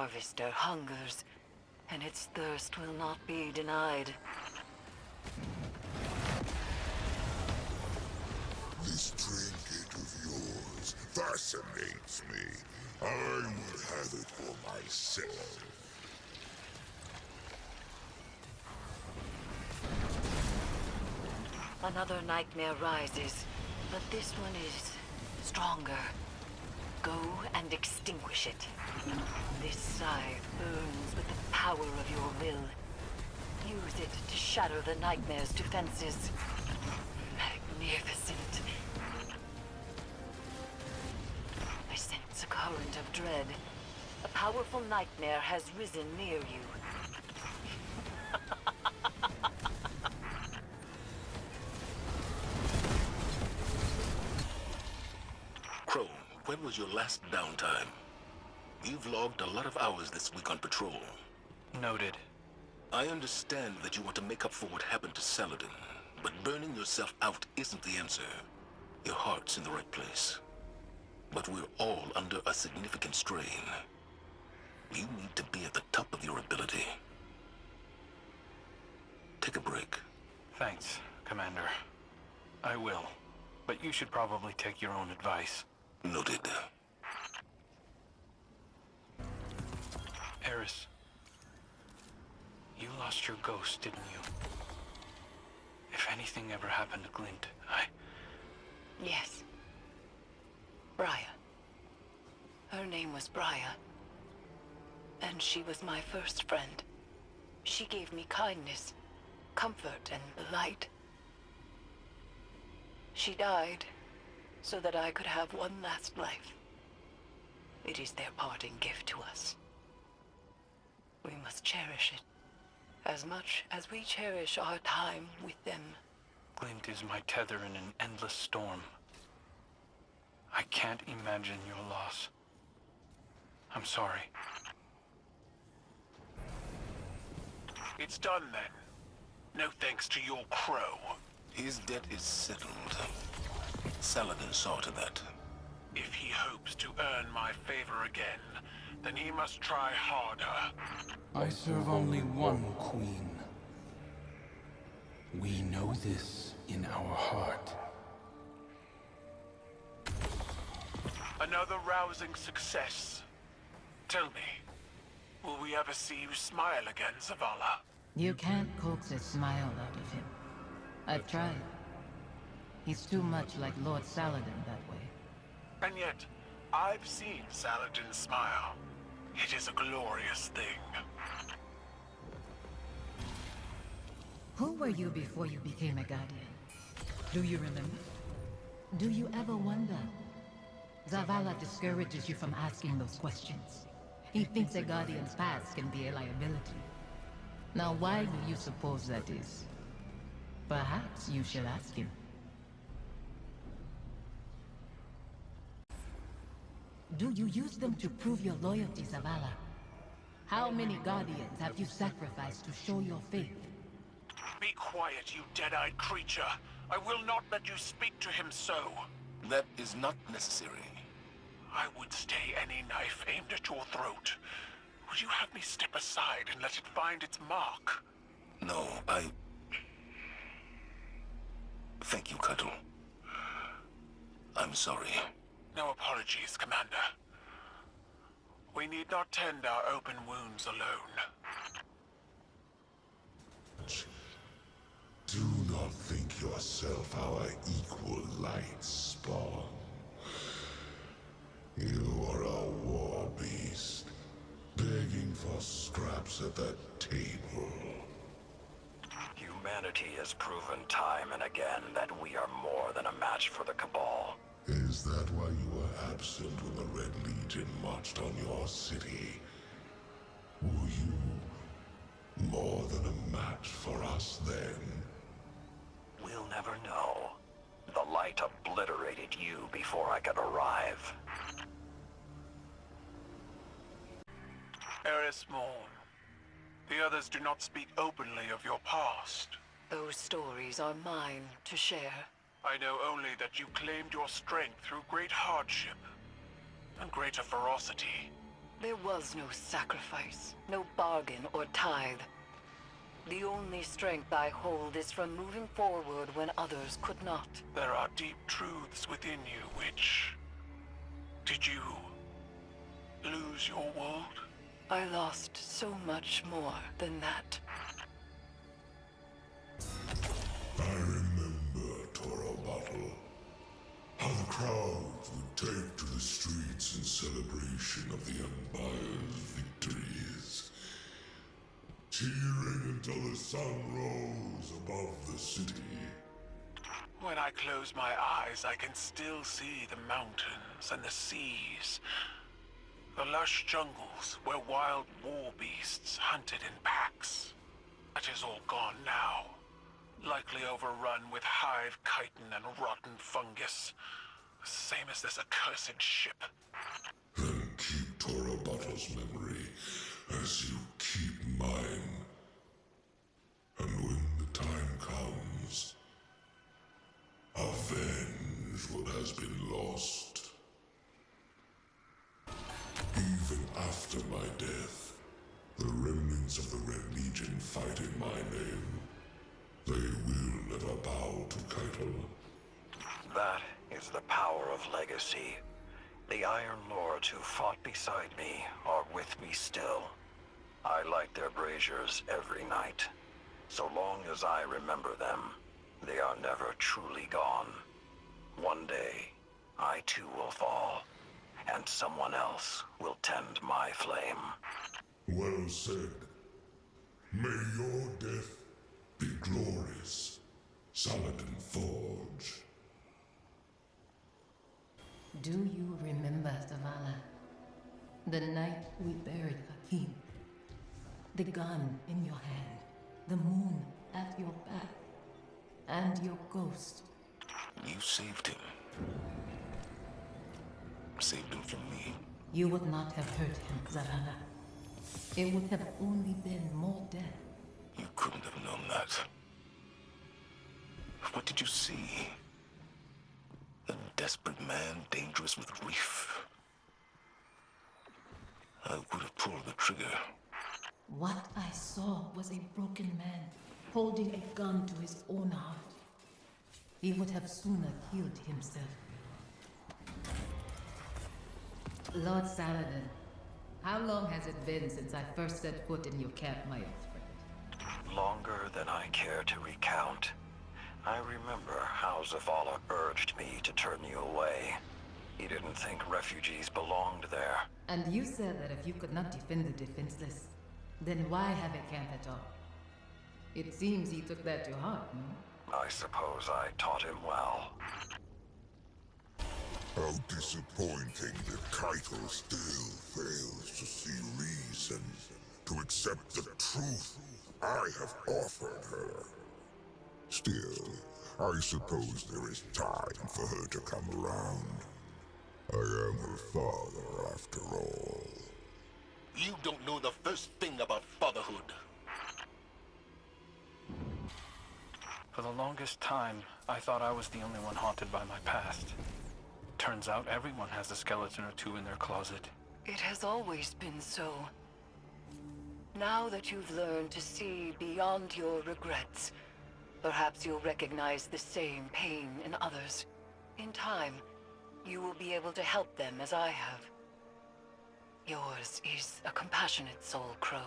harvester hungers, and its thirst will not be denied. This trinket of yours fascinates me. I will have it for myself. Another nightmare rises, but this one is stronger. Go and extinguish it. This scythe burns with the power of your will. Use it to shatter the nightmare's defenses. Magnificent. I sense a current of dread. A powerful nightmare has risen near you. Crow, when was your last downtime? You've logged a lot of hours this week on patrol. Noted. I understand that you want to make up for what happened to Saladin, but burning yourself out isn't the answer. Your heart's in the right place. But we're all under a significant strain. You need to be at the top of your ability. Take a break. Thanks, Commander. I will. But you should probably take your own advice. Noted. Eris, you lost your ghost, didn't you? If anything ever happened to Glint, Yes. Briar. Her name was Briar. And she was my first friend. She gave me kindness, comfort, and light. She died so that I could have one last life. It is their parting gift to us. We must cherish it, as much as we cherish our time with them. Glint is my tether in an endless storm. I can't imagine your loss. I'm sorry. It's done then. No thanks to your crow. His debt is settled. Saladin saw to that. If he hopes to earn my favor again, then he must try harder. I serve only one queen. We know this in our heart. Another rousing success. Tell me, will we ever see you smile again, Zavala? You can't coax a smile out of him. I've tried. He's too much like Lord Saladin that way. And yet, I've seen Saladin smile. It is a glorious thing. Who were you before you became a Guardian? Do you remember? Do you ever wonder? Zavala discourages you from asking those questions. He thinks a Guardian's past can be a liability. Now why do you suppose that is? Perhaps you should ask him. Do you use them to prove your loyalty, Zavala? How many Guardians have you sacrificed to show your faith? Be quiet, you dead-eyed creature. I will not let you speak to him so. That is not necessary. I would stay any knife aimed at your throat. Would you have me step aside and let it find its mark? No, Thank you, Cuddle. I'm sorry. No apologies, Commander. We need not tend our open wounds alone. Do not think yourself our equal, light spawn. You are a war beast, begging for scraps at that table. Humanity has proven time and again that we are more than a match for the Cabal. Is that why you were absent when the Red Legion marched on your city? Were you more than a match for us then? We'll never know. The light obliterated you before I could arrive. Eris Morn, the others do not speak openly of your past. Those stories are mine to share. I know only that you claimed your strength through great hardship and greater ferocity. There was no sacrifice, no bargain or tithe. The only strength I hold is from moving forward when others could not. There are deep truths within you, Witch. Did you lose your world? I lost so much more than that. I remember Toro Battle. How the crowds would take to the streets in celebration of the Empire's victories. Cheering until the sun rose above the city. When I close my eyes, I can still see the mountains and the seas. The lush jungles where wild war beasts hunted in packs. That is all gone now. Likely overrun with hive chitin and rotten fungus. Same as this accursed ship. Then keep Toro Battle's memory as you keep mine. And when the time comes, avenge what has been lost. Even after my death, the remnants of the Red Legion fight in my name. They will never bow to Keitel. That is the power of legacy. The Iron Lords who fought beside me are with me still. I light their braziers every night. So long as I remember them, they are never truly gone. One day, I too will fall, and someone else will tend my flame. Well said. May your death be glorious, Saladin Forge. Do you remember, Zavala? The night we buried Hakim? The gun in your hand, the moon at your back, and your ghost. You saved him. Saved him from me. You would not have hurt him, Zavala. It would have only been more death. You couldn't have known that. What did you see? A desperate man, dangerous with grief. I would have pulled the trigger. What I saw was a broken man holding a gun to his own heart. He would have sooner killed himself. Lord Saladin, how long has it been since I first set foot in your camp, my old friend? Longer than I care to recount. I remember how Zavala urged me to turn you away. He didn't think refugees belonged there. And you said that if you could not defend the defenseless, then why have a camp at all? It seems he took that to heart, no? I suppose I taught him well. How disappointing that Keitel still fails to see reason to accept the truth I have offered her. Still, I suppose there is time for her to come around. I am her father, after all. You don't know the first thing about fatherhood. For the longest time, I thought I was the only one haunted by my past. Turns out everyone has a skeleton or two in their closet. It has always been so. Now that you've learned to see beyond your regrets, perhaps you'll recognize the same pain in others. In time, you will be able to help them as I have. Yours is a compassionate soul, Crow.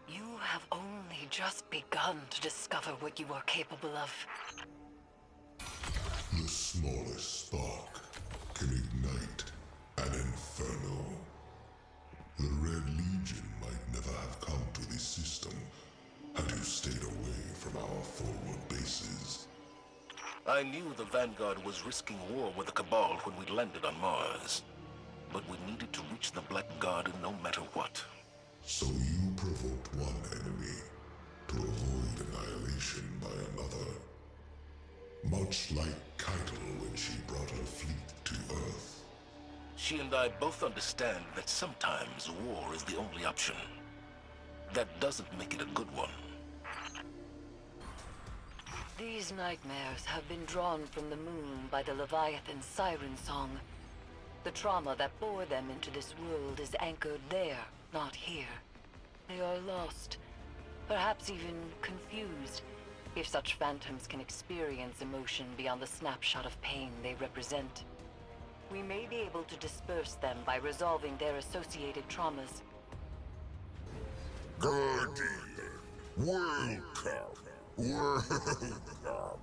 You have only just begun to discover what you are capable of. The smallest spark can ignite an inferno. The Red Legion might never have come to this system had you stayed away from our forward bases. I knew the Vanguard was risking war with the Cabal when we landed on Mars. But we needed to reach the Black Guard no matter what. So you provoked one enemy to avoid annihilation by another. Much like Keitel when she brought her fleet to Earth. She and I both understand that sometimes war is the only option. That doesn't make it a good one. These nightmares have been drawn from the moon by the Leviathan siren song. The trauma that bore them into this world is anchored there, not here. They are lost, perhaps even confused, if such phantoms can experience emotion beyond the snapshot of pain they represent. We may be able to disperse them by resolving their associated traumas. Guardian, welcome, welcome.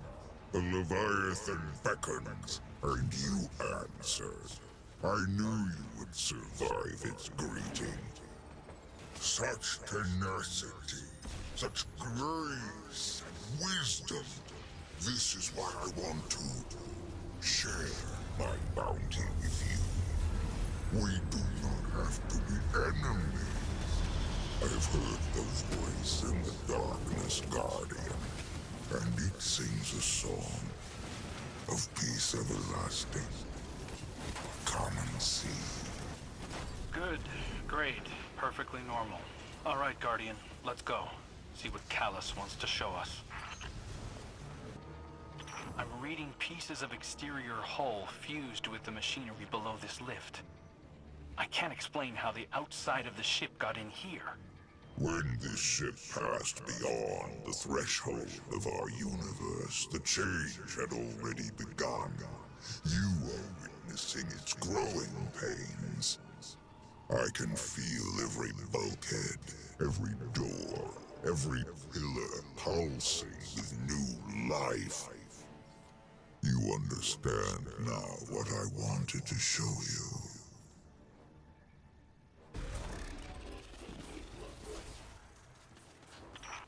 The Leviathan beckons, and you answered. I knew you would survive its greeting. Such tenacity, such grace and wisdom. This is why I want to share my bounty with you. We do not have to be enemies. I've heard the voice in the darkness, Guardian, and it sings a song of peace everlasting. Come and see. Good. Great. Perfectly normal. All right, Guardian. Let's go. See what Calus wants to show us. I'm reading pieces of exterior hull fused with the machinery below this lift. I can't explain how the outside of the ship got in here. When this ship passed beyond the threshold of our universe, the change had already begun. You are witnessing its growing pains. I can feel every bulkhead, every door, every pillar pulsing with new life. You understand now what I wanted to show you.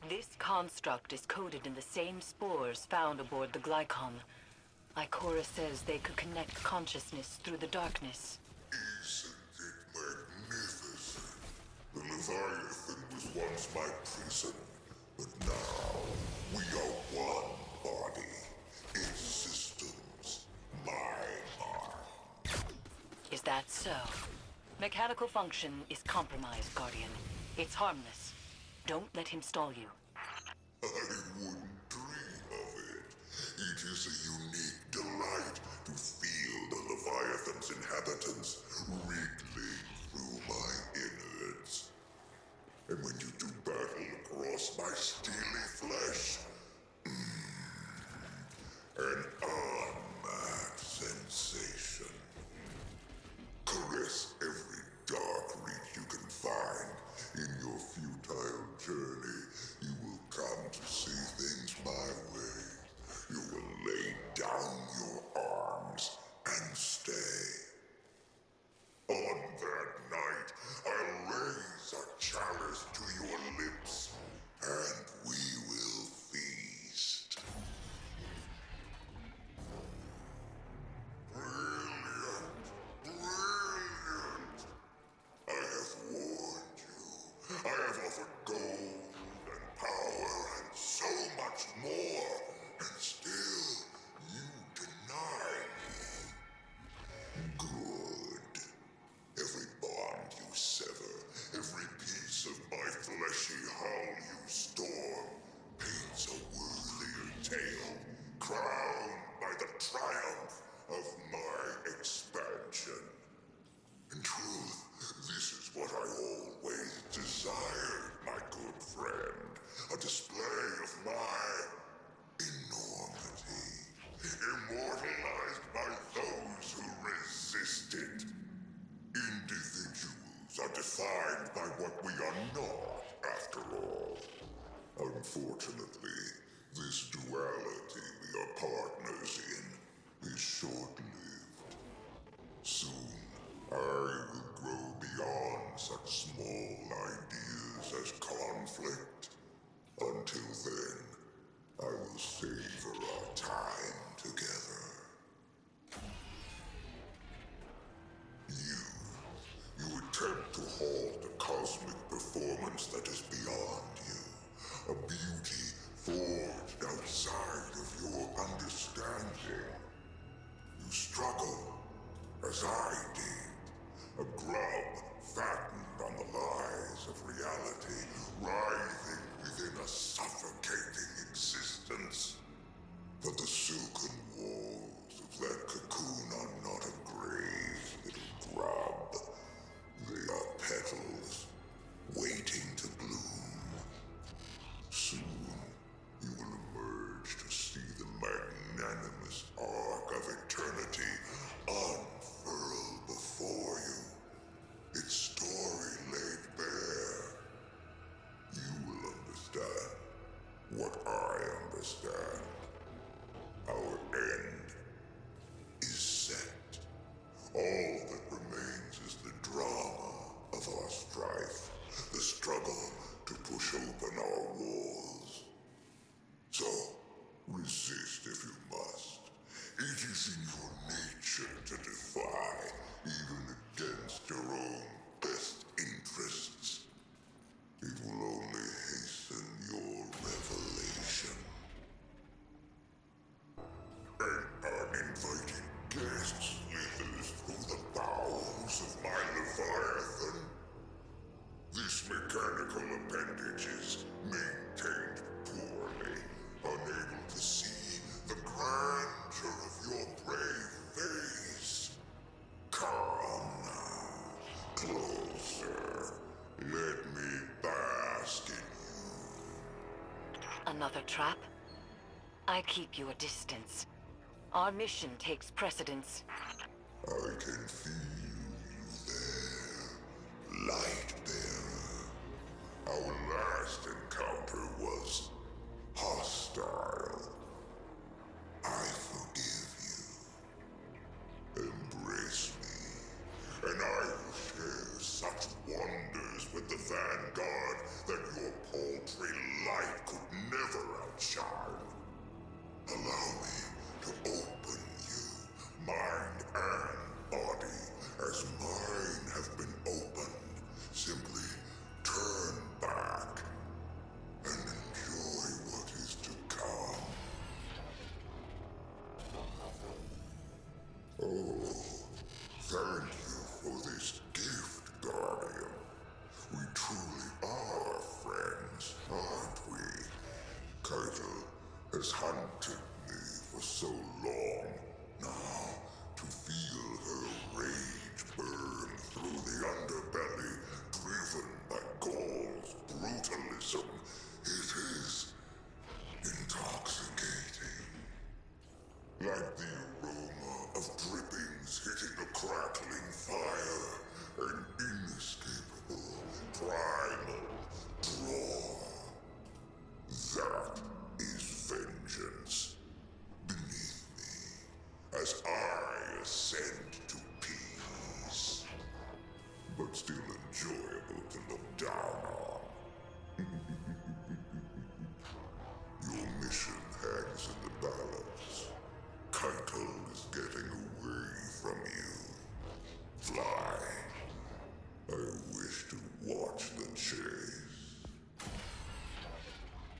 This construct is coded in the same spores found aboard the Glycon. Ikora says they could connect consciousness through the darkness. Isn't it magnificent? The Leviathan was once my prison, but now we are one body. Its systems, my mind. Is that so? Mechanical function is compromised, Guardian. It's harmless. Don't let him stall you. I wouldn't dream of it. It is a unique delight to feel the Leviathan's inhabitants wriggling through my innards. And when you do battle across my steely flesh, an unmatched sensation. Caress every dark reach you can find. In your futile journey, you will come to see things my way. You will lay down your arms and stay. On that night, I'll raise a chalice to your lips, and we will feast. Brilliant! Brilliant! I have warned you. I have offered gold and power and so much more, and still you deny me. Good. Every bond you sever, every piece of my fleshy hull you storm, paints a worthier tale, crowned by the triumph of my expansion. In truth, this is what I always desired, my good friend. A display of my enormity, immortalized by those who resisted. Individuals are defined by what we are not, after all. Unfortunately, this duality we are partners in is short-lived. Soon, I will grow beyond such small ideas as conflict. Until then, I will savor our time together. You attempt to halt a cosmic performance that is beyond you. A beauty forged outside of your understanding. You struggle, as I did. A grub fattened on the lies of reality, writhing within a suffocating existence. But the silken walls of that cocoon are not a grave, little I understand. Our end is set. All that remains is the drama of our strife, the struggle to push open our walls. So, resist if you must. It is in your nature to defy, even against your own best interests. It will only hasten your revelation. And uninvited guests slithers through the bowels of my Leviathan. This mechanical appendage is maintained poorly, unable to see the grandeur of your brave face. Come now, closer. Let me bask in you. Another trap? I keep you a distance. Our mission takes precedence. I can feel you there, light bearer. Our last encounter was hostile. I forgive you. Embrace me, and I will share such wonders with the Vanguard that your paltry light could never outshine. Allow me to open you, mind and body, as mine have been opened. Simply turn back and enjoy what is to come. Oh, thank you for this gift, Guardian. We truly are friends, aren't we? Keitel has hunted me for so long now. To feel her rage burn through the underbelly, driven by Gaul's brutalism, it is intoxicating. Like the aroma of drippings hitting a crackling fire, an inescapable, primal draw. That is vengeance. Beneath me, as I ascend to peace. But still enjoyable to look down on.